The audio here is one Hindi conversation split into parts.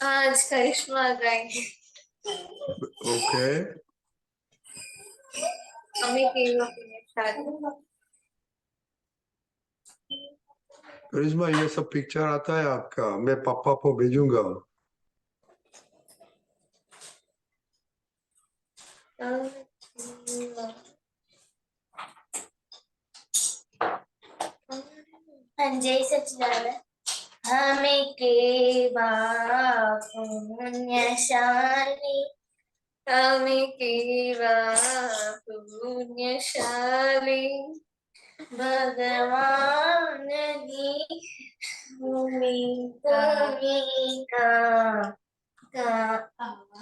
आज करिश्मा आ जाएंगे। ओके, हमें केवल शादी। करिश्मा ये सब पिक्चर आता है आपका, मैं पापा को भेजूंगा। जय सच्चिदानंद। हमें केवा पुण्यशाली, हमें केवा पुण्यशाली, भगवान दी भूमिका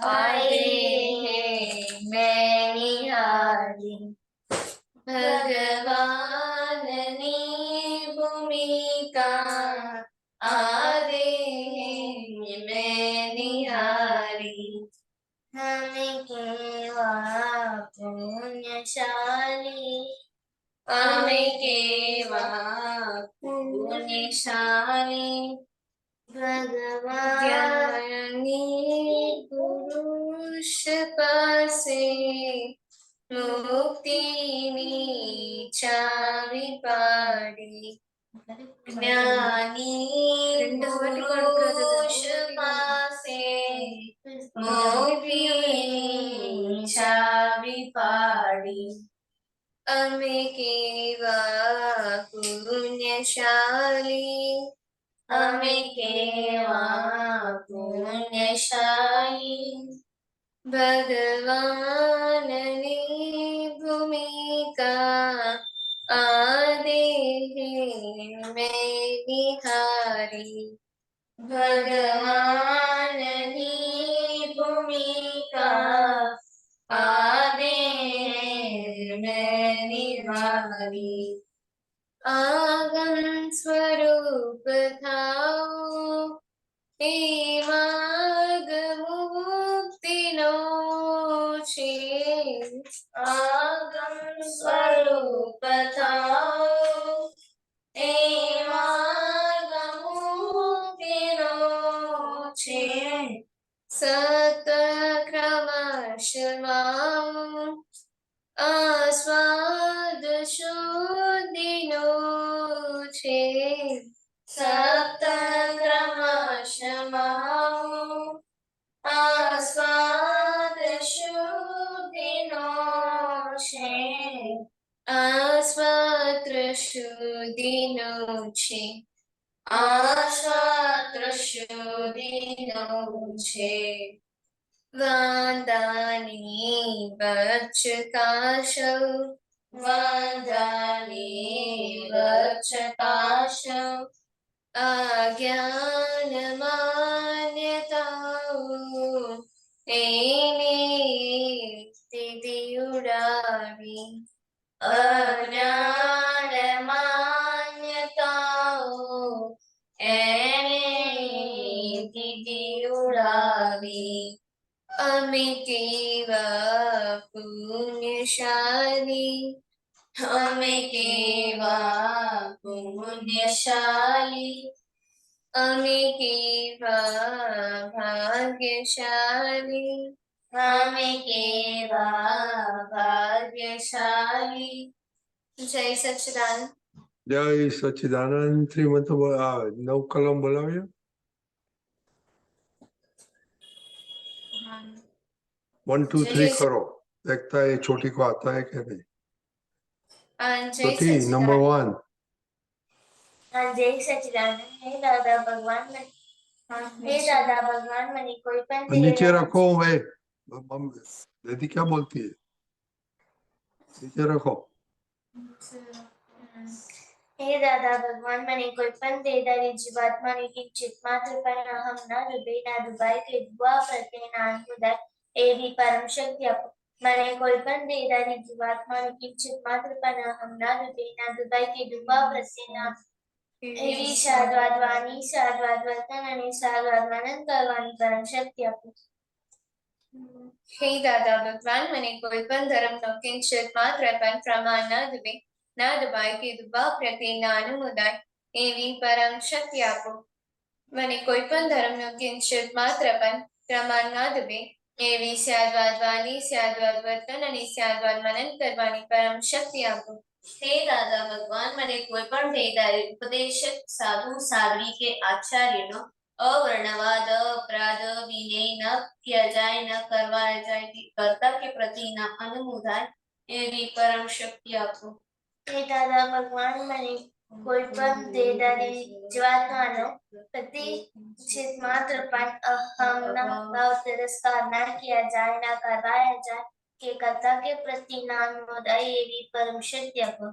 आए मैं निहारी, भगवान नी भूमिका आदे मैं निहारी। हमें केवा पुण्यशाली, हमें केवा पुण्यशाली, भगवान ज्ञानी पुरुष पासे मुक्तिनी चावी पाडी। ज्ञानी पुरुष पासे मुक्तिनी चावी पाडी। अमे केवा पुण्यशाली, हमें केवा पुण्यशाली, भगवान नी भूमिका आदे मैं निहारी। भगवान नी भूमिका आदे मैं निहारी। आगम स्वरूप थाओ ए मार्ग मुक्तिनो छे। आगम स्वरूप थाओ ए मार्ग मुक्तिनो छे। सत क्रमशः आस्वाद शुद्धिनो छे। सप्त क्रमशः आस्वाद शुद्धिनो छे। आस्वाद शुद्धिनो छे। आस्वाद शुद्धिनो छे। वादानी वक्षकाशौ, वादानी वक्षकाशौ, अज्ञान मान्यताओ एने स्थिति उड़ावी। अज्ञान मान्यताओ एने स्थिति उड़ावी। अमे केवा पुण्यशाली, हमें केवा पुण्यशाली, अमे केवा भाग्यशाली, हमें केवा भाग्यशाली। जय सच्चिदानंद। जय सच्चिदानंद। श्रीमंत नव कलम बोलाव्यो। 1 2 3 करो, देखता है छोटी को आता है क्या नहीं। छोटी नंबर 1। जय सच्चिदानंद। हे दादा भगवान मन, हे दादा भगवान मने कोई पण नीचे रखो भाई, दीदी क्या बोलती है, नीचे रखो। हे दादा भगवान मने कोई पण देदारी जीवात्मा ने किंचित मात्र पर हम ना डूबे ना डुबाए के दुआ करते ना उदार एवी परम शक्ति आपो। मने कोई पण देदारी जीवात्मा ने किंचित मात्र पर हम ना डूबे ना डुबाए के दुआ करते ना एवी साधवानी वर्तन અને સાધવાદ વર્ણન કરવાની પરમ શક્તિ આપો। हे दादा भगवान, મને કોઈ પણ ધર્મનો કિંચિત માત્ર પણ પ્રમાણ ન દે નાદબાઈ કે દુબા પ્રત્યે નાનું ઉદાય એવી પરમ શક્તિ આપો. મને કોઈ પણ ધર્મનો કિંચિત માત્ર પણ પ્રમાણ ના દબે એવી સ્યાદવાદવાની સ્યાદવાદ વર્તન અને સ્યાદવાદ મનન કરવાની પરમ શક્તિ આપો. હે દાદા ભગવાન, મને કોઈ પણ ભેદારી ઉપદેશક સાધુ સાધ્વી કે આચાર્યનો અવર્ણવાદ અપરાધ વિનય ન ત્યજાય ન કરવાય જાય કે કરતા કે પ્રતિ ના અનુમોદાય એવી પરમ શક્તિ આપો. હે દાદા ભગવાન, મને કોઈ પણ દેદારી જીવાત્માનો प्रतिष्ठित मात्र पर अहम न भाव तिरस्कार न किया जाए न करवाया जाए के कर्ता के प्रति नानुदाय एवी परम शक्ति आपो.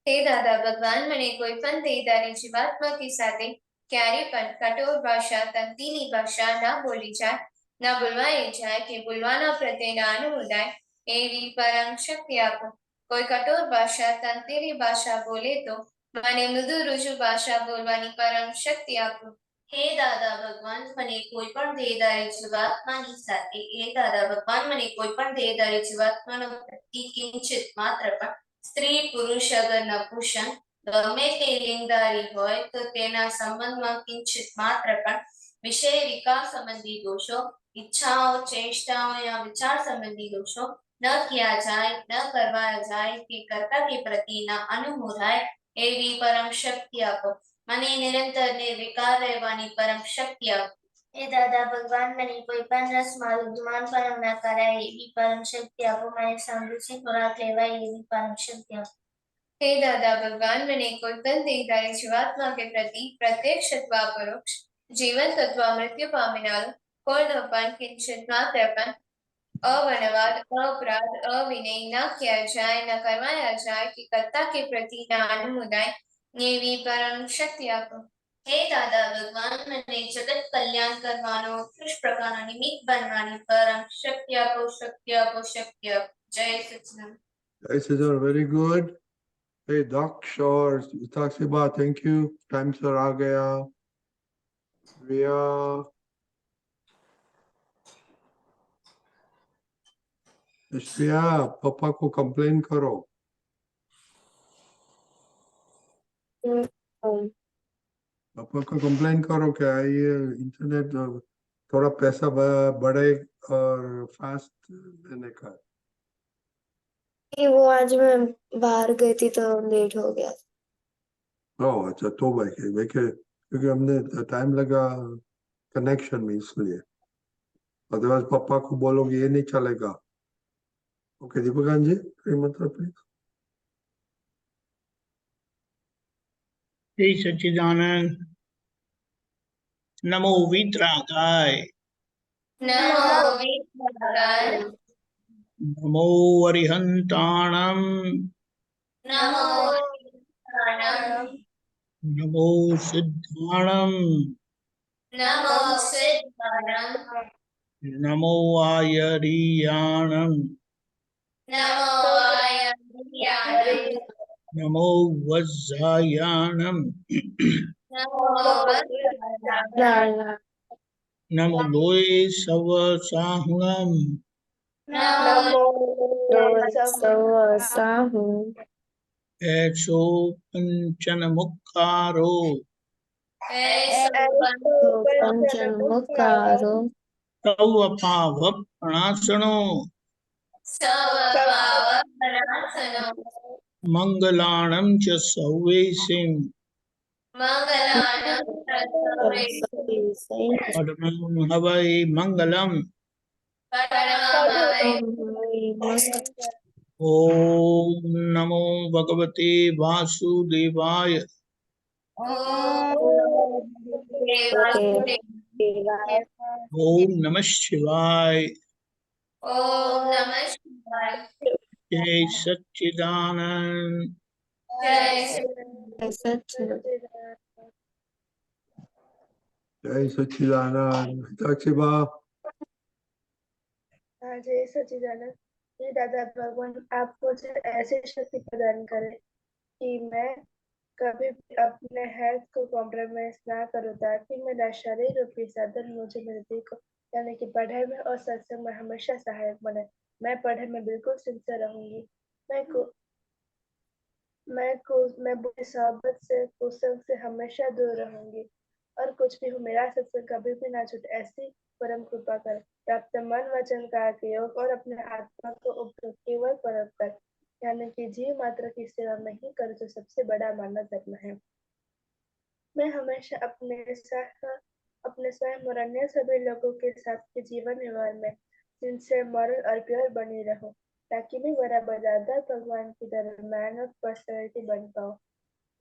हे दादा भगवान, મને કોઈ પણ દેદારી જીવાત્મા की સાથે ક્યારે પણ કઠોર ભાષા તંતીની ભાષા ના બોલી જાય ના બોલવાઈ જાય કે બોલવાના પ્રત્યેના અનુમોદાય એવી પરમ શક્તિ આપો. કોઈ કઠોર ભાષા તંતીની ભાષા બોલે તો મને મૃદુ રુજુ ભાષા બોલવાની પરમ શક્તિ આપો. હે દાદા ભગવાન, મને કોઈ પણ દેદારી જીવાત્માની સાથે હે દાદા ભગવાન, મને કોઈ પણ દેદારી જીવાત્માનો પ્રતિ કિંચિત માત્ર પણ સ્ત્રી પુરુષ અગર નપુંસક ગમે તે લિંગધારી હોય તો તેના સંબંધમાં કિંચિત માત્ર પણ વિષય વિકાર સંબંધી दोषों इच्छाओं चेष्टाओं या विचार संबंधी दोषों न किया जाए न करवाया जाए कि कर्ता के प्रति न अनुभूताय एवी परम शक्ति आपो. મને નિરંતર નિર્વિકાર રહેવાની પરમ શક્તિ આપો. हे दादा भगवान, મને કોઈ પણ રસમાં ધૂમાનપણું ન કરાય એવી પરમ શક્તિ આપો. મને સમૃદ્ધિ ખોરાક લેવાય એવી પરમ શક્તિ આપો. हे दादा भगवान, મને કોઈ પણ દેહધારી જીવાત્મા કે પ્રતિ પ્રત્યક્ષ અથવા પરોક્ષ જીવંત અથવા મૃત્યુ પામેનારું કોઈનો પણ કિંચિત માત્ર પણ અવર્ણવાદ અપરાધ અવિનય ન किया जाए न करवाया जाए कि कर्ता के प्रति न अनुमोदाय એવી પરમ શક્તિ આપો. હે દાદા ભગવાન, મને જગત કલ્યાણ કરવાનો ઉત્કૃષ્ટ પ્રકારનો નિમિત્ત બનવાની પરમ શક્તિ આપો, શક્તિ આપો, શક્તિ આપો. જય સચ્ચિદાનંદ. Jai Siddhar, very good. Hey, Daksh or Itaksiba, thank you. Time sir aa gaya. Riya. Ishpriya, पापा को कंप्लेन करो. पापा को कंप्लेन करो क्या ये इंटरनेट थोड़ा पैसा बढ़े और फास्ट देने का. वो आज मैं बाहर गई थी तो लेट हो गया. ओह अच्छा, तो भाई क्योंकि हमने टाइम लगा कनेक्शन में इसलिए. अदरवाइज पापा को बोलोगे ये नहीं चलेगा. ओके दीपकांत जी, मतलब प्लीज. जय सच्चिदानंद. नमो वितरागाय. नमो वितरागाय. नमो अरिहंताणम. नमो वितरागाय. नमो सिद्धाणम. नमो सिद्धाणम. नमो आयरियाणम. नमो आयर्याणम. नमो वज्जायाणम. नमो वज्रायाणम. नमो लोय सवसाहुणम. नमो साहू ऐसो पंचन मुखारो. पंचन मुखारो तव पाव प्रणासनो. सवपावपनासनो. मंगलाणं च सौवेसिं. मंगलानं प्रसवेत्. परमं हवै मंगलम्. परमं हवै. ओम नमो भगवते वासुदेवाय. ओम नमः शिवाय. ओम नमः शिवाय. जय सच्चिदानंद. जय जय सच्चिदानंद. मीनाक्षीबा. जय सच्चिदानंद. ये दादा भगवान आप मुझे ऐसी शक्ति प्रदान करें कि मैं कभी भी अपने हेल्थ को कॉम्प्रोमाइज ना करूं, ताकि मेरा शरीर रूपी साधन मुझे मेरे दिल को यानी कि पढ़ाई में और सत्संग में हमेशा सहायक बने. मैं पढ़ाई में बिल्कुल सिंसियर रहूंगी. मैं मैं बुरी सोहबत से कुसंग से हमेशा दूर रहूंगी और कुछ भी हो मेरा सत्संग कभी भी ना छूटे, ऐसी परम कृपा कर। प्राप्त मन वचन का योग और अपने आत्मा को उपयोग केवल परम कर, यानी कि जीव मात्र की सेवा में ही कर, जो सबसे बड़ा मानव धर्म है। मैं हमेशा अपने स्वयं और अन्य सभी लोगों के साथ के जीवन व्यवहार में सिंसियर, मॉरल और प्योर बनी रहूं, ताकि मैं बराबर दादा भगवान की तरह मैन ऑफ पर्सनैलिटी बन पाऊं।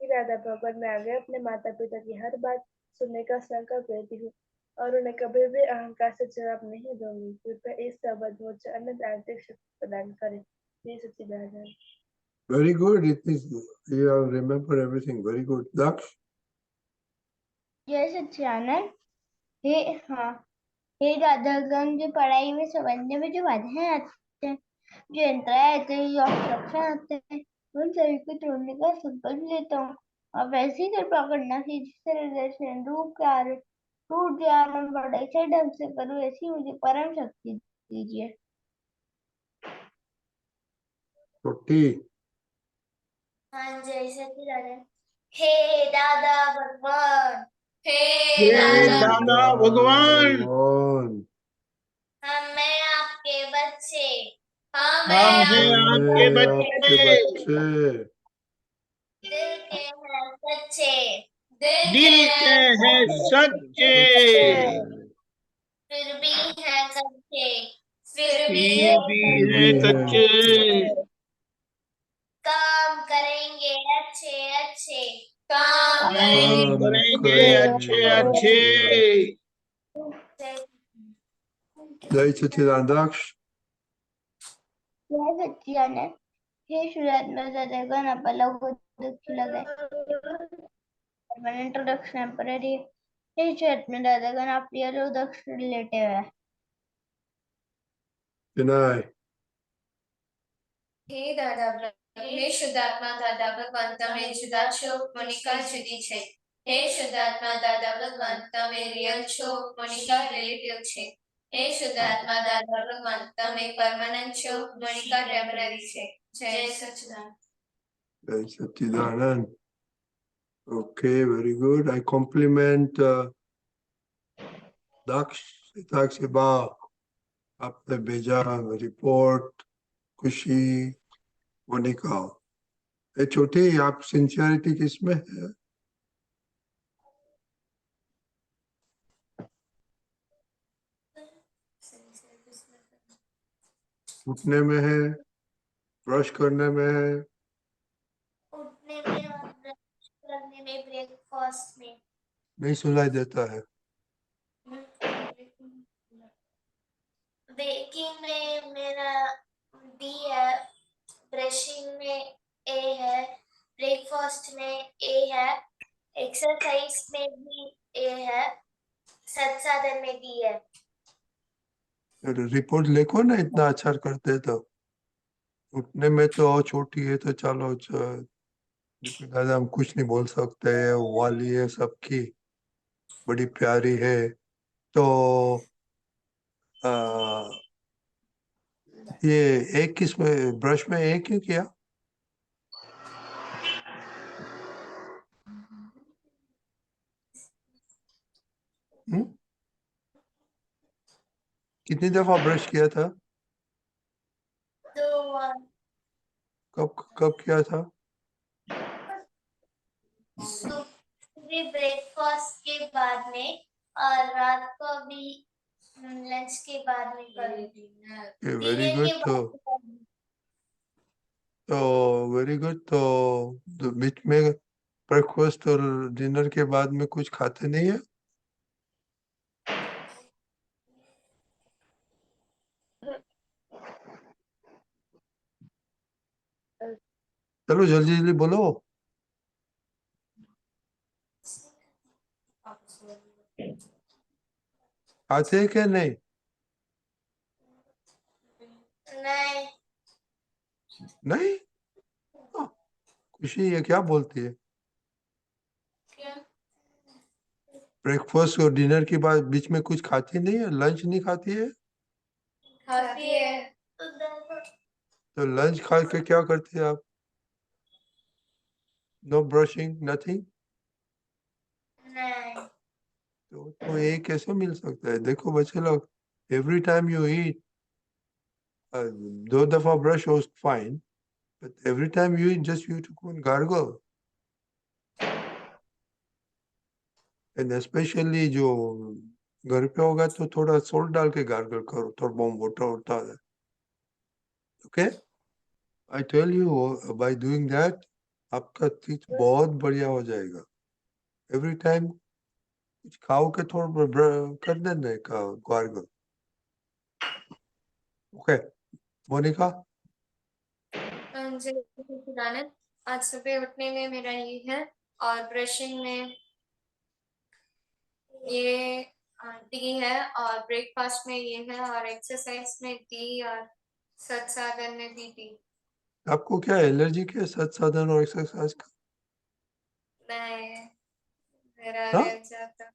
दादा भगवान, मैं आगे अपने माता पिता की हर बात सुनने का संकल्प लेती हूँ और उन्हें कभी भी अहंकार से जवाब नहीं दूंगी। कृपया इस शब्द मुझे अनंत आंतरिक शक्ति प्रदान करें। श्री सच्चिदानंद। Very good. It is, you have remembered everything. Very good. Daksh? जय सच्चिदानंद। हे हाँ, हे दादागण, जो पढ़ाई में समझने में जो बाधाएं आते हैं, जो अंतराय आते हैं, जो ऑब्स्ट्रक्शन आते हैं, उन सभी को तोड़ने का संकल्प लेता हूँ। और वैसे ही कृपा करना कि जिस तरह दर्शन रूप के आरे टूट जाए, मैं बड़े से ढंग से करूँ, ऐसी मुझे परम शक्ति दीजिए। Choti? हाँ, जय सच्चिदानंद। हे दादा भगवान, हे हे दादा दादा भगवान, भगवान, मैं आपके बच्चे हम हम हैं हैं आपके हमें आपके बच्चे, बच्चे दिल के हैं सच्चे, दिल के दिल के हैं हैं सच्चे, सच्चे, फिर भी हैं कच्चे, फिर भी फिर भी फिर हैं भी है कच्चे। काम करेंगे अच्छे अच्छे, काम काम करेंगे काम करेंगे अच्छे करेंगे अच्छे। अच्छे। जय जय सच्चिदानंद। Daksh? जय सच्चिदानंद। हे शुद्धात्मा दादागण, आपल्याला दुःख लगे इंट्रोडक्शन टेम्पररी। हे शुद्धात्मा दादागण, आपली दक्षिण रिलेटिव है। Vinay? हे दादा हे शुद्धात्मा दादा भगवान, તમે જુદા છો, મોનિકા જુદી છે. હે શુદ્ધાત્મા દાદા ભગવાન, તમે રિયલ છો, મોનિકા રિલેટિવ છે. હે શુદ્ધાત્મા દાદા ભગવાન, તમે પરમાનન્ટ છો, મોનિકા ટેમ્પરરી છે. જય સચ્ચિદાનંદ. Jai Satchidanand. Okay, very good. I compliment Daksh, Sitakshi Ba. आपने भेजा रिपोर्ट, खुशी, मोनिका। ये छोटी, आप सिंसियरिटी किसमें है? उठने में है, ब्रश करने में है, उठने में और ब्रश करने में, ब्रेकफास्ट में। नहीं सुनाई देता है। बेकिंग में मेरा बी है, ब्रशिंग में ए है, ब्रेकफास्ट में ए है, एक्सरसाइज में भी ए है, सत्साधन में भी है। रिपोर्ट लिखो ना, इतना अच्छा करते तो। उठने में तो और छोटी है तो चलो, दादा हम कुछ नहीं बोल सकते, वाली है सबकी, बड़ी प्यारी है। तो आ, ये एक किस में, ब्रश में एक क्यों किया? हम्म? कितनी दफा ब्रश किया था? तो कब कब किया था? सुबह ब्रेकफास्ट के बाद में और रात को भी लंच के बाद में करूँगी। Very dinner good. के बाद में करूँगी। तो वेरी गुड। तो बीच में ब्रेकफास्ट और डिनर के बाद में कुछ खाते नहीं है? चलो जल्दी जल्दी बोलो। खाते हैं क्या नहीं? नहीं, नहीं? हाँ, खुशी ये क्या बोलती है? ब्रेकफास्ट और डिनर के बाद बीच में कुछ खाती नहीं है? लंच नहीं खाती है? खाती है। तो तो लंच खा के क्या करती है आप? No brushing nothing. नहीं। तो ये कैसे मिल सकता है? देखो बच्चे लोग, एवरी टाइम यू ईट, 2 दफा brush was fine, but every time you eat just you to go and gargle, and especially जो घर पे होगा तो थोड़ा सोल्ट डाल के गार्गल करो, थोड़ा बहुत मोटा होता है। Okay, I tell you, by doing that आपका टीथ बहुत बढ़िया हो जाएगा। एवरी टाइम कुछ खाओ के थोड़ा कर देने का गार्गल। ओके मोनिका। जय सच्चिदानंद। आज सुबह उठने में मेरा ये है, और ब्रशिंग में ये डी है, और ब्रेकफास्ट में ये है, और एक्सरसाइज में डी, और सत्साधन में भी डी। आपको क्या एलर्जी है सच साधन और एक्सरसाइज का? मैं मेरा हाँ? रह जाता।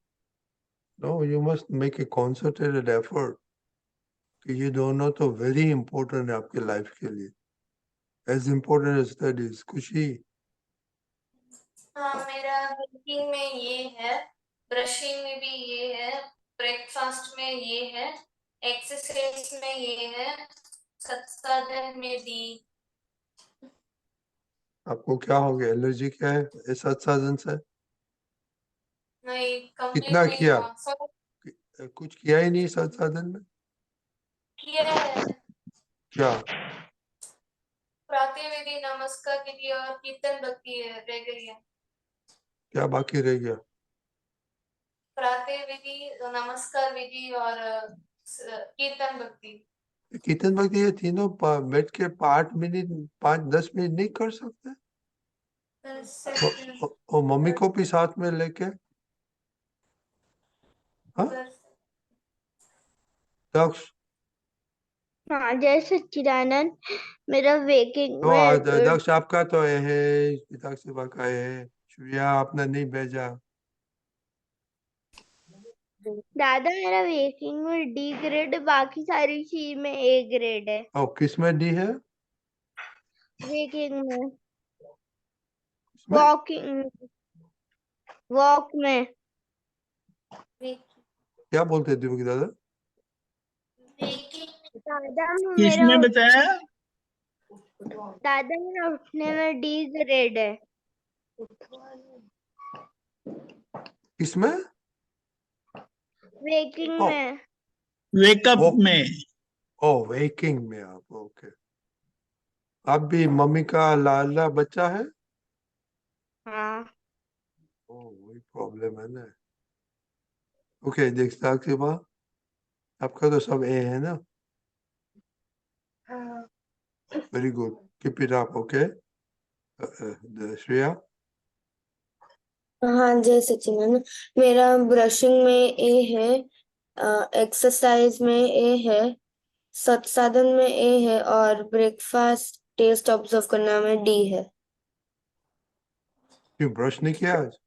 No, you must make a concentrated effort कि ये दोनों तो वेरी इंपॉर्टेंट है आपके लाइफ के लिए, एज इम्पोर्टेंट एज स्टडीज। खुशी, हाँ, मेरा ब्रेकिंग में ये है, ब्रशिंग में भी ये है, ब्रेकफास्ट में ये है, एक्सरसाइज में ये है, सत्साधन में डी। आपको क्या हो गया? एलर्जी क्या है इस सच साधन से? नहीं, कितना कंप्लीट नहीं किया? हुआ, सब कुछ किया ही नहीं सच साधन में? किया है। क्या? प्रातःविधि, नमस्कार विधि और कीर्तन भक्ति रह गई है। क्या बाकी रह गया? प्रातःविधि, नमस्कार विधि और कीर्तन भक्ति। कितने वक्त ये तीनों बैठ के 5 मिनट 5-10 मिनट नहीं कर सकते? और मम्मी को भी साथ में लेके, हाँ दक्ष। हाँ, जय सच्चिदानंद। मेरा वेकिंग तो में दक्ष आपका तो ये है, पिता सेवा का है, श्रेया आपने नहीं भेजा। दादा, मेरा वेकिंग में डी ग्रेड, बाकी सारी चीज में ए ग्रेड है। और किस में डी है? वेकिंग में, किसमें? वॉकिंग, वॉक में। क्या बोलते थे दिव्य दादा? दादा मेरा किसमें बताया? दादा मेरा उठने में डी ग्रेड है। किसमें? वेकिंग ओ, में। वेकअप वो में। ओ वेकिंग में आप, ओके। आप भी मम्मी का लाडला बच्चा है? हाँ। ओ वही प्रॉब्लम है ना। ओके देखता के बाद आपका तो सब ए है ना? हाँ। Very good, keep it up. Okay Shreya. हाँ जय सचिदानंद। मेरा ब्रशिंग में ए है, एक्सरसाइज में ए है, सत्साधन में ए है, और ब्रेकफास्ट टेस्ट ऑब्जर्व करना में डी है। क्यों ब्रश नहीं किया आज?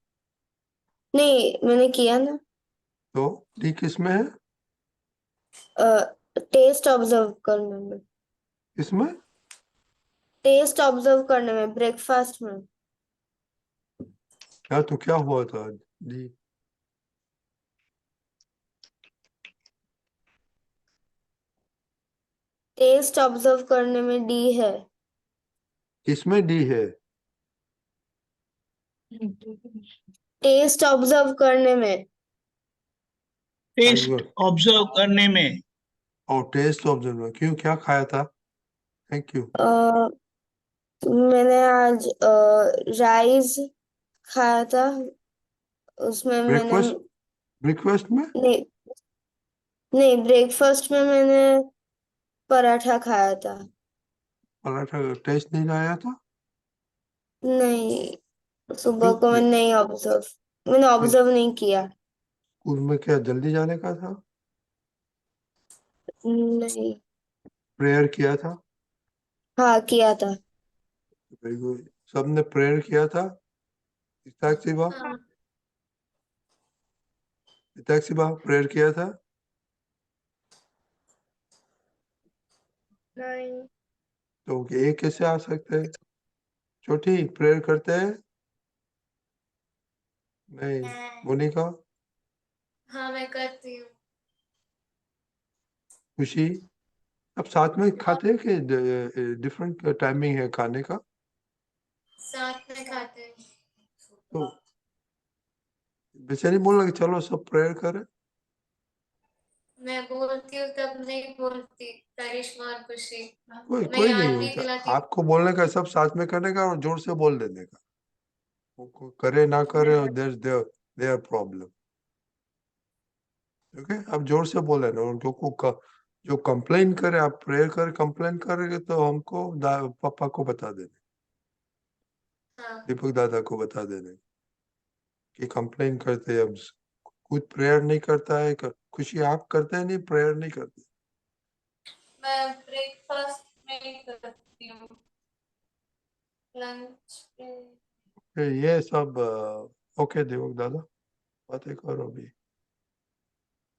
नहीं, मैंने किया ना। तो डी किस में है? टेस्ट ऑब्जर्व करने में, किसमें? ब्रेकफास्ट में। क्या तो क्या हुआ था डी? टेस्ट ऑब्जर्व करने में डी है। किसमें डी है? टेस्ट ऑब्जर्व करने में। टेस्ट ऑब्जर्व करने में। और टेस्ट ऑब्जर्व क्यों, क्या खाया था? Thank you. मैंने आज राइस खाया था, उसमें मैंने ब्रेकफास्ट, ब्रेकफास्ट में? नहीं, नहीं ब्रेकफास्ट में मैंने पराठा खाया था। पराठा टेस्ट नहीं लाया था? नहीं, सुबह क्यों? को मैंने ऑब्जर्व नहीं किया। स्कूल में क्या जल्दी जाने का था? नहीं। प्रेयर किया था? हाँ किया था। वेरी गुड, सबने प्रेयर किया था? पिताक्षी बा, हाँ, पिताक्षी बा प्रेयर किया था? नहीं। तो ये कैसे आ सकते हैं? छोटी प्रेयर करते हैं? नहीं, मोनिका, हाँ मैं करती हूँ। खुशी, अब साथ में खाते हैं कि डिफरेंट टाइमिंग है खाने का? साथ में खाते हैं। तो वैसे नहीं बोल रहा कि चलो सब प्रेयर करें? मैं बोलती हूँ तब नहीं बोलती करिश्मा और खुशी। कोई मैं कोई याद नहीं नहीं होता, दिलाती। आपको बोलने का, सब साथ में करने का और जोर से बोल देने का। वो करे ना करे, देयर देयर प्रॉब्लम। ओके, आप जोर से बोले ना, उनको जो कंप्लेन करे, आप प्रेयर कर कंप्लेन करेंगे तो हमको पापा को बता देने, हाँ दीपक दादा को बता देने कि कंप्लेन करते हैं, हम खुद प्रेयर नहीं करता है। खुशी, आप करते हैं नहीं, प्रेयर नहीं करते? मैं ब्रेकफास्ट में करती हूँ, लंच पे। ये सब ओके दीपक दादा, बातें करो भी।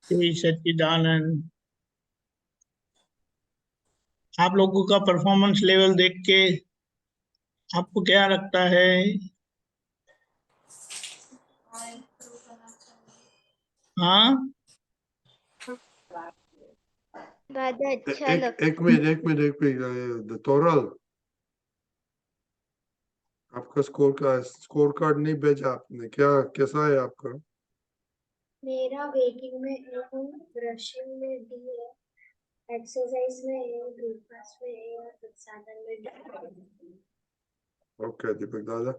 श्री सच्चिदानंद, आप लोगों का परफॉर्मेंस लेवल देख के आपको क्या लगता है? और improve करना चाहिए। हाँ, ज्यादा अच्छा एक लगता एक मिनट एक मिनट एक मिनट, तोरल, आपका स्कोर कार्ड नहीं भेजा आपने क्या? कैसा है आपका? मेरा वेकिंग में ए है, ब्रशिंग में डी है, एक्सरसाइज में ए, ब्रेकफास्ट में ए और संसाधन में डी। ओके दीपक दादा।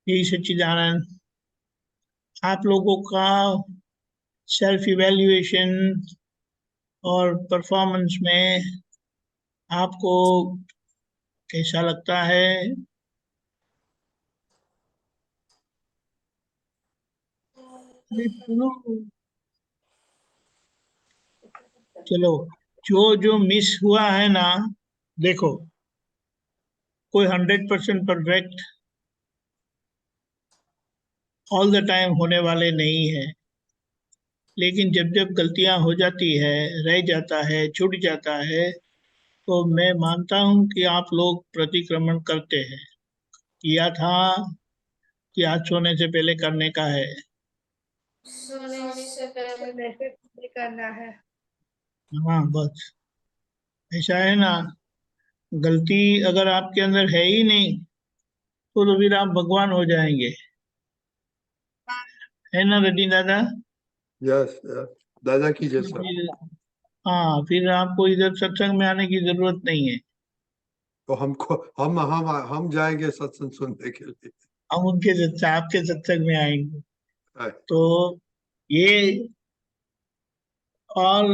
श्री सच्चिदानंद, आप लोगों का सेल्फ इवैल्यूएशन और परफॉर्मेंस में आपको कैसा लगता है? अरे सुनो, चलो, जो जो मिस हुआ है ना, देखो, कोई 100% परफेक्ट ऑल द टाइम होने वाले नहीं है, लेकिन जब जब गलतियां हो जाती है, रह जाता है, छूट जाता है, तो मैं मानता हूं कि आप लोग प्रतिक्रमण करते हैं। किया था कि आज सोने से पहले करने का है। सोने से पहले। सोने से पहले करना है। हाँ बस, ऐसा है ना। गलती अगर आपके अंदर है ही नहीं, तो फिर आप भगवान हो जाएंगे, है ना रटी दादा? यस, दादा की तो जैसा। फिर, हाँ, फिर आपको इधर सत्संग में आने की जरूरत नहीं है। तो हमको हम जाएंगे सत्संग सुनने के लिए। हम उनके आपके सत्संग में आएंगे। है। तो ये और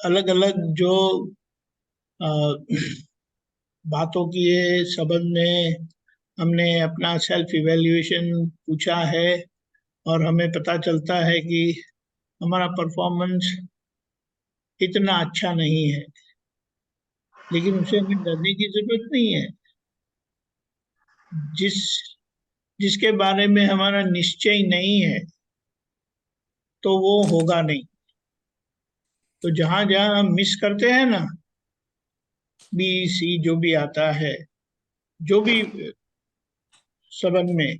अलग अलग जो अ, बातों की ये संबंध में हमने अपना सेल्फ इवैल्यूएशन पूछा है, और हमें पता चलता है कि हमारा परफॉर्मेंस इतना अच्छा नहीं है, लेकिन उसे हमें डरने की जरूरत नहीं है। जिस जिसके बारे में हमारा निश्चय नहीं है, तो वो होगा नहीं। तो जहां जहां हम मिस करते हैं ना, बी सी जो भी आता है, जो भी संबंध में,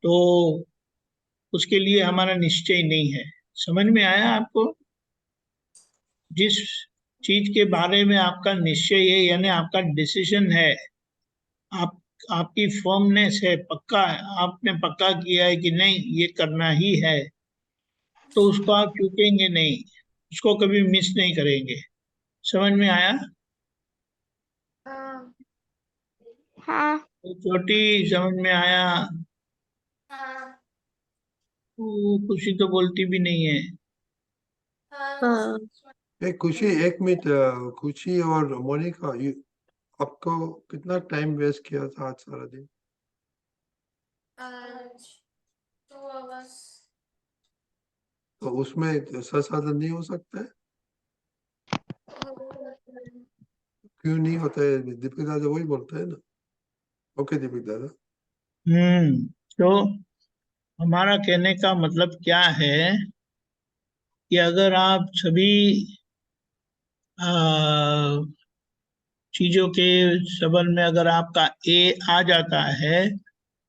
तो उसके लिए हमारा निश्चय नहीं है। समझ में आया आपको? जिस चीज के बारे में आपका निश्चय है, यानी आपका डिसीजन है, आप आपकी फर्मनेस है, पक्का है, आपने पक्का किया है कि नहीं ये करना ही है, तो उसको आप चूकेंगे नहीं, उसको कभी मिस नहीं करेंगे। समझ में आया? हाँ। हाँ। तो छोटी, समझ में आया? हाँ वो खुशी तो बोलती भी नहीं है। हाँ। हाँ। एक खुशी, एक मिनट, खुशी और मोनिका, आपको कितना टाइम वेस्ट किया था आज सारा दिन? आज 2 hours। तो उसमें संसाधन नहीं हो सकता है? क्यों नहीं होता है? दीपक दादा वही बोलते हैं ना। ओके दीपक दादा। तो हमारा कहने का मतलब क्या है कि अगर आप सभी आ, चीजों के संबंध में अगर आपका ए आ जाता है,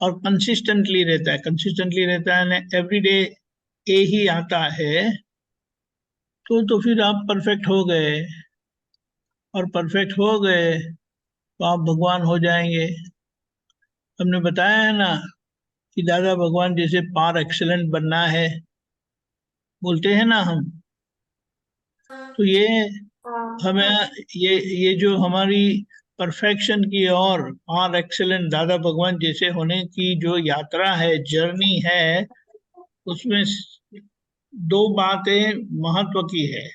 और कंसिस्टेंटली रहता है, कंसिस्टेंटली रहता है, एवरीडे ए ही आता है, तो फिर आप परफेक्ट हो गए, और परफेक्ट हो गए तो आप भगवान हो जाएंगे। हमने बताया है ना कि दादा भगवान जैसे पार एक्सेलेंट बनना है, बोलते हैं ना हम। तो ये हमें ये जो हमारी परफेक्शन की और पार एक्सेलेंट दादा भगवान जैसे होने की जो यात्रा है, जर्नी है, उसमें दो बातें महत्व की है,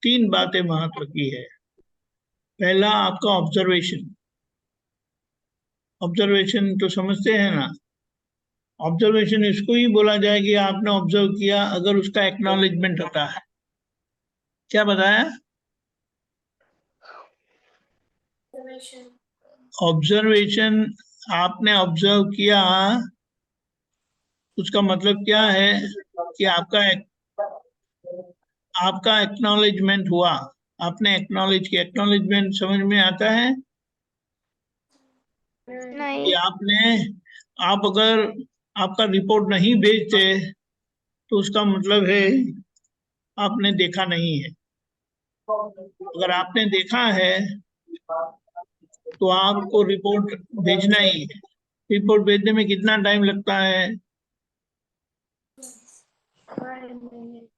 तीन बातें महत्व की है। पहला आपका ऑब्जर्वेशन। ऑब्जर्वेशन तो समझते हैं ना, ऑब्जर्वेशन इसको ही बोला जाए कि आपने ऑब्जर्व किया अगर उसका एक्नॉलेजमेंट होता है। क्या बताया? ऑब्जर्वेशन, आपने ऑब्जर्व किया, उसका मतलब क्या है कि आपका एक्नॉलेजमेंट हुआ, आपने एक्नॉलेज किया। एक्नॉलेजमेंट समझ में आता है कि नहीं। आप अगर आपका रिपोर्ट नहीं भेजते तो उसका मतलब है आपने देखा नहीं है। अगर आपने देखा है तो आपको रिपोर्ट भेजना ही है। रिपोर्ट भेजने में कितना टाइम लगता है? 5 minutes.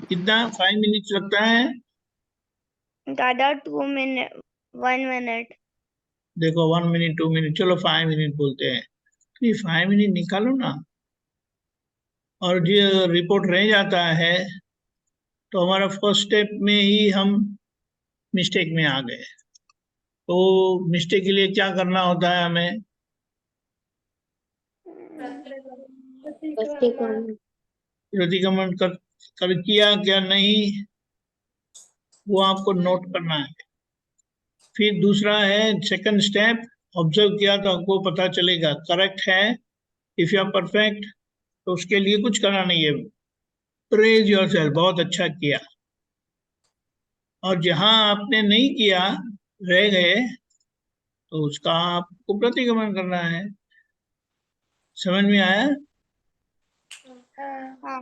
कितना? 5 मिनट लगता है। दादा 2 मिनट, 1 मिनट। देखो 1 मिनट 2 मिनट, चलो 5 मिनट बोलते हैं, तो ये 5 मिनट निकालो ना। और जो रिपोर्ट रह जाता है तो हमारा फर्स्ट स्टेप में ही हम मिस्टेक में आ गए। तो मिस्टेक के लिए क्या करना होता है हमें? प्रतिक्रमण. प्रतिगमन कर किया क्या नहीं, वो आपको नोट करना है। फिर दूसरा है सेकंड स्टेप, ऑब्जर्व किया तो आपको पता चलेगा करेक्ट है। इफ यू आर परफेक्ट तो उसके लिए कुछ करना नहीं है, प्रेज योरसेल्फ, बहुत अच्छा किया। और जहां आपने नहीं किया, रह गए, तो उसका आपको प्रतिगमन करना है। समझ में आया? हाँ. हाँ।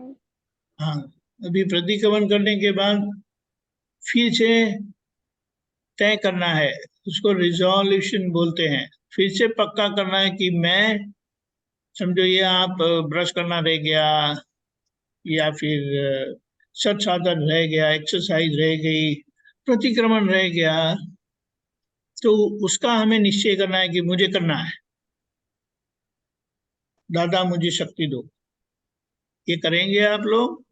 हाँ। अभी प्रतिगमन करने के बाद फिर से तय करना है, उसको रिजोल्यूशन बोलते हैं। फिर से पक्का करना है कि मैं, समझो ये आप ब्रश करना रह गया, या फिर सत साधन रह गया, एक्सरसाइज रह गई, प्रतिक्रमण रह गया, तो उसका हमें निश्चय करना है कि मुझे करना है। दादा मुझे शक्ति दो। ये करेंगे आप लोग?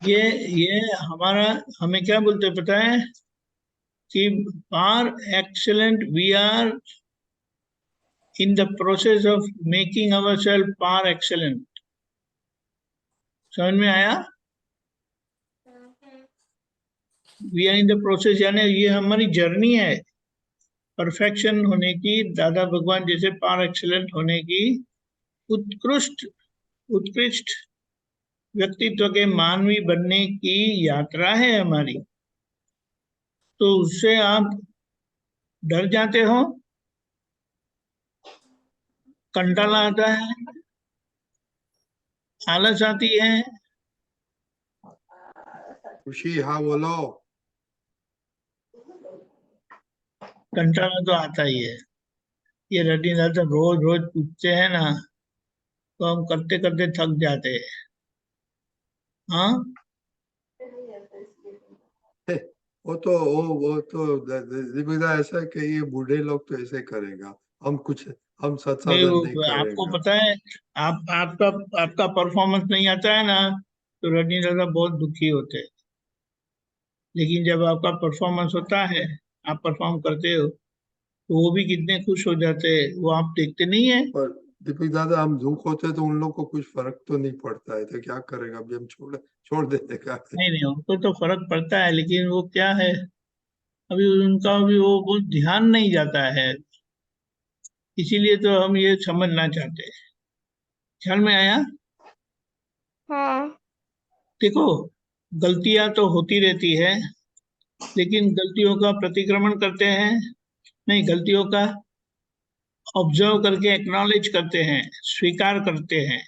ये हमारा, हमें क्या बोलते हैं पता है कि पार excellent, we are in the process of making ourselves par excellent। समझ में आया? We are in the process, यानी ये हमारी जर्नी है परफेक्शन होने की, दादा भगवान जैसे पार एक्सेलेंट होने की, उत्कृष्ट उत्कृष्ट व्यक्तित्व के मानवी बनने की यात्रा है हमारी। तो उससे आप डर जाते हो, कंटाला आता है, आलस आती है। खुशी, हाँ बोलो। कंटाला तो आता ही है। ये रटी दादा रोज रोज पूछते हैं ना, तो हम करते करते थक जाते हैं। हाँ। दिव्यदा ऐसा है कि ये बूढ़े लोग तो ऐसे करेगा, हम नहीं, सत्साधन नहीं वो आपको करेगा। पता है, आपका परफॉर्मेंस नहीं आता है ना, तो रजनी दादा बहुत दुखी होते हैं। लेकिन जब आपका परफॉर्मेंस होता है, आप परफॉर्म करते हो, तो वो भी कितने खुश हो जाते हैं, वो आप देखते नहीं है? पर दीपक दादा, हम दुख होते तो उन लोग को कुछ फर्क तो नहीं पड़ता है, तो क्या करेगा, अभी हम छोड़ देने का है। नहीं नहीं, उनको तो फर्क पड़ता है, लेकिन वो क्या है, अभी उनका भी वो बहुत ध्यान नहीं जाता है। इसीलिए तो हम ये समझना चाहते हैं। ख्याल में आया? हाँ। देखो, गलतियां तो होती रहती है, लेकिन गलतियों का प्रतिक्रमण करते हैं, नहीं, गलतियों का ऑब्जर्व करके एक्नॉलेज करते हैं, स्वीकार करते हैं।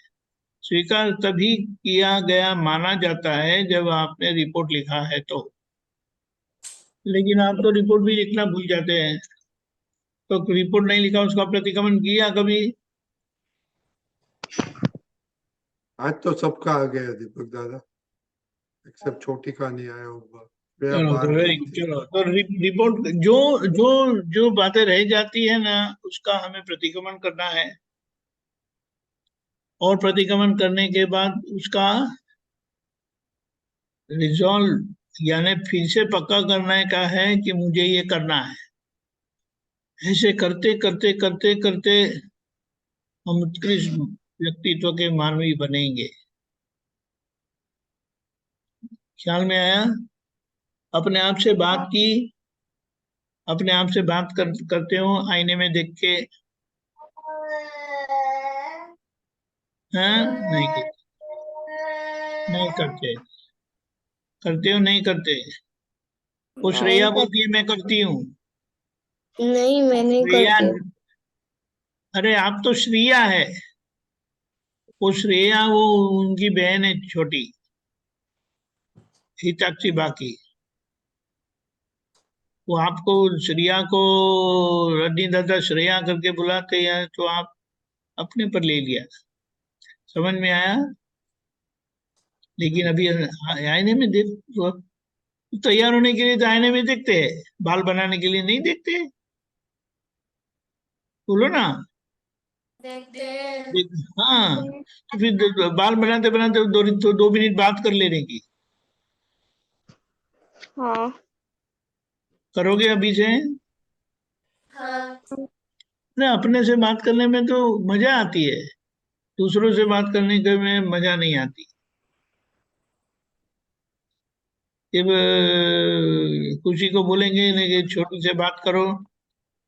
स्वीकार तभी किया गया माना जाता है जब आपने रिपोर्ट लिखा है तो। लेकिन आप तो रिपोर्ट भी लिखना भूल जाते हैं, तो रिपोर्ट नहीं लिखा, उसका प्रतिगमन किया कभी? आज तो सबका आ गया दीपक दादा, एक्सेप्ट छोटी का नहीं आया होगा। वे चलो बाहर तो गई वेरी थी। चलो तो रिपोर्ट जो जो जो बातें रह जाती है ना, उसका हमें प्रतिगमन करना है, और प्रतिगमन करने के बाद उसका रिजॉल्व यानी फिर से पक्का करने का है कि मुझे ये करना है। ऐसे करते करते करते करते हम उत्कृष्ट व्यक्तित्व के मानवी बनेंगे। ख्याल में आया? अपने आप से बात की, अपने आप से बात करते हो आईने में देख के? हाँ, नहीं करते, नहीं करते, करते हो नहीं करते? वो नहीं श्रेया कर, बोलती है मैं करती हूँ। नहीं मैं नहीं श्रेया, करती। अरे आप तो श्रेया है, वो श्रेया वो उनकी बहन है छोटी, हिताक्षी बाकी। वो आपको श्रेया को रड्डी दादा श्रेया करके बुलाते हैं, तो आप अपने पर ले लिया। समझ में आया? लेकिन अभी आईने में देख, तैयार होने के लिए तो आईने में देखते हैं, बाल बनाने के लिए नहीं देखते। बोलो ना। देखते हैं। हाँ, तो फिर बाल बनाते बनाते दो मिनट बात कर लेने की। हाँ। करोगे अभी से? हाँ। ना, अपने से बात करने में तो मजा आती है, दूसरों से बात करने के में मजा नहीं आती। जब किसी को बोलेंगे ना कि छोटी से बात करो,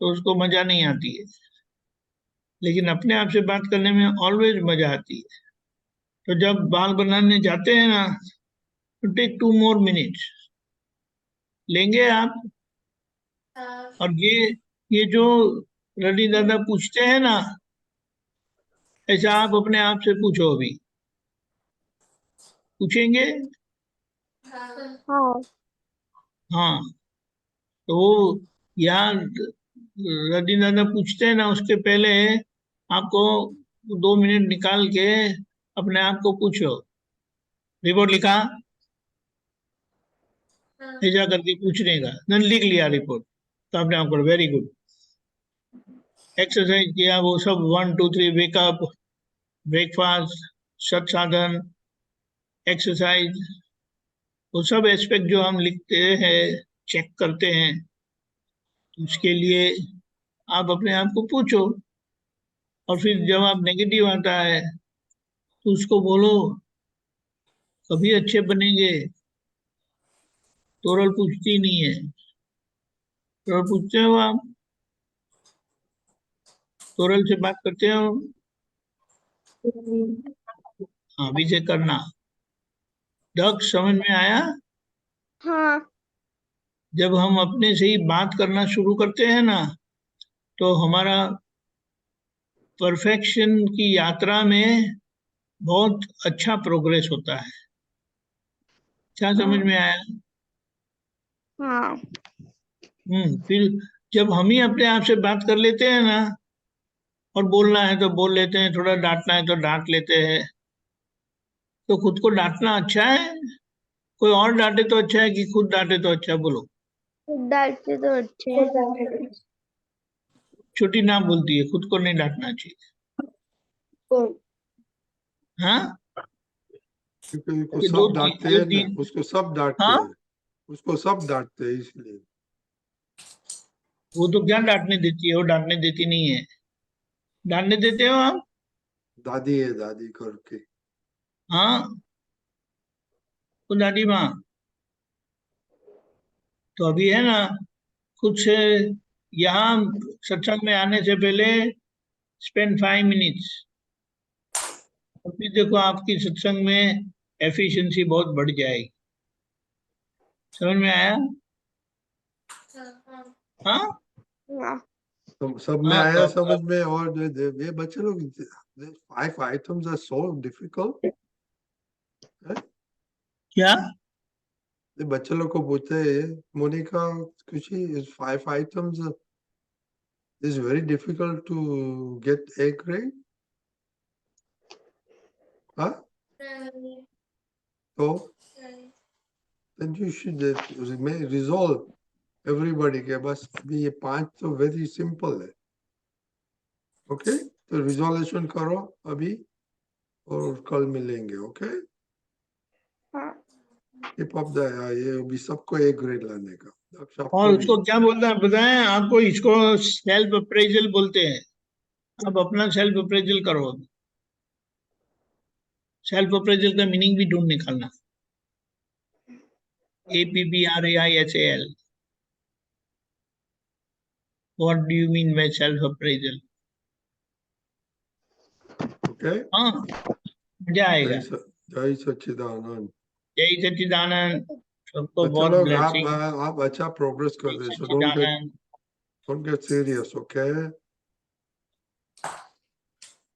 तो उसको मजा नहीं आती है। लेकिन अपने आप से बात करने में ऑलवेज मजा आती है। तो जब बाल बनाने जाते हैं ना, तो टेक 2 more minutes लेंगे आप। हाँ। और ये जो रवि दादा पूछते हैं ना, ऐसा आप अपने आप से पूछो अभी। पूछेंगे? हाँ। हाँ। हाँ। तो वो यहाँ रवि दादा पूछते हैं ना, उसके पहले आपको 2 मिनट निकाल के अपने आप को पूछो, रिपोर्ट लिखा? हाँ। ऐसा करके पूछने का, नहीं लिख लिया रिपोर्ट, तो अपने आप को वेरी गुड। एक्सरसाइज किया वो सब, 1 2 3 वेकअप, ब्रेकफास्ट, सत्साधन, एक्सरसाइज, वो सब एस्पेक्ट जो हम लिखते हैं, चेक करते हैं, उसके लिए आप अपने आप को पूछो। और फिर जब आप नेगेटिव आता है, तो उसको बोलो कभी अच्छे बनेंगे। तोरल पूछती नहीं है, तोरल पूछते हो आप? तोरल से बात करते हो? हाँ, अभी से करना। डक समझ में आया? हाँ। जब हम अपने से ही बात करना शुरू करते हैं ना, तो हमारा परफेक्शन की यात्रा में बहुत अच्छा प्रोग्रेस होता है। क्या समझ में आया? हाँ। फिर जब हम ही अपने आप से बात कर लेते हैं ना, और बोलना है तो बोल लेते हैं, थोड़ा डांटना है तो डांट लेते हैं, तो खुद को डांटना अच्छा है? कोई और डांटे तो अच्छा है कि खुद डांटे तो अच्छा? बोलो। डालते तो अच्छे हैं। छोटी ना बोलती है, खुद को नहीं डांटना चाहिए। कौन? हाँ, क्योंकि उसको ये सब डांटते ये हैं ना, तीन। उसको सब डांटते हाँ, हैं, उसको सब डांटते हैं इसलिए। वो तो क्या डांटने देती है, वो डांटने देती नहीं है। डांटने देते हो आप? दादी है, दादी करके। हाँ, वो दादी माँ। तो अभी है ना, कुछ यहाँ सत्संग में आने से पहले स्पेंड 5 minutes, और फिर देखो आपकी सत्संग में एफिशिएंसी बहुत बढ़ जाएगी। समझ में आया? हाँ। हाँ। हाँ। सब में हाँ, आया तो समझ में। और ये बच्चे लोग 5 items are so difficult। क्या? ये बच्चे लोग को पूछते हैं मोनिका खुशी is 5 items is very difficult to get A grade। हाँ Right, तो right. then you should resolve everybody के बस अभी ये 5 तो very simple है। ओके तो रिजोल्यूशन करो अभी और कल मिलेंगे। ओके हाँ कीप अप द ये अभी सबको A grade लाने का। दक्ष और आपको भी उसको क्या बोलते हैं बताएं आपको? इसको सेल्फ अप्रेजल बोलते हैं। अब अपना सेल्फ अप्रेजल करो। सेल्फ अप्रेजल का मीनिंग भी ढूंढ निकालना। APPRAISAL। What do you mean by self appraisal? Okay. हाँ, मजा आएगा। जय सच्चिदानंद। जय सच्चिदानंद। सबको बच्चे बहुत लोग ब्लेसिंग। आप अच्छा प्रोग्रेस कर जय रहे हो, so Sachchidanand. don't get serious, okay?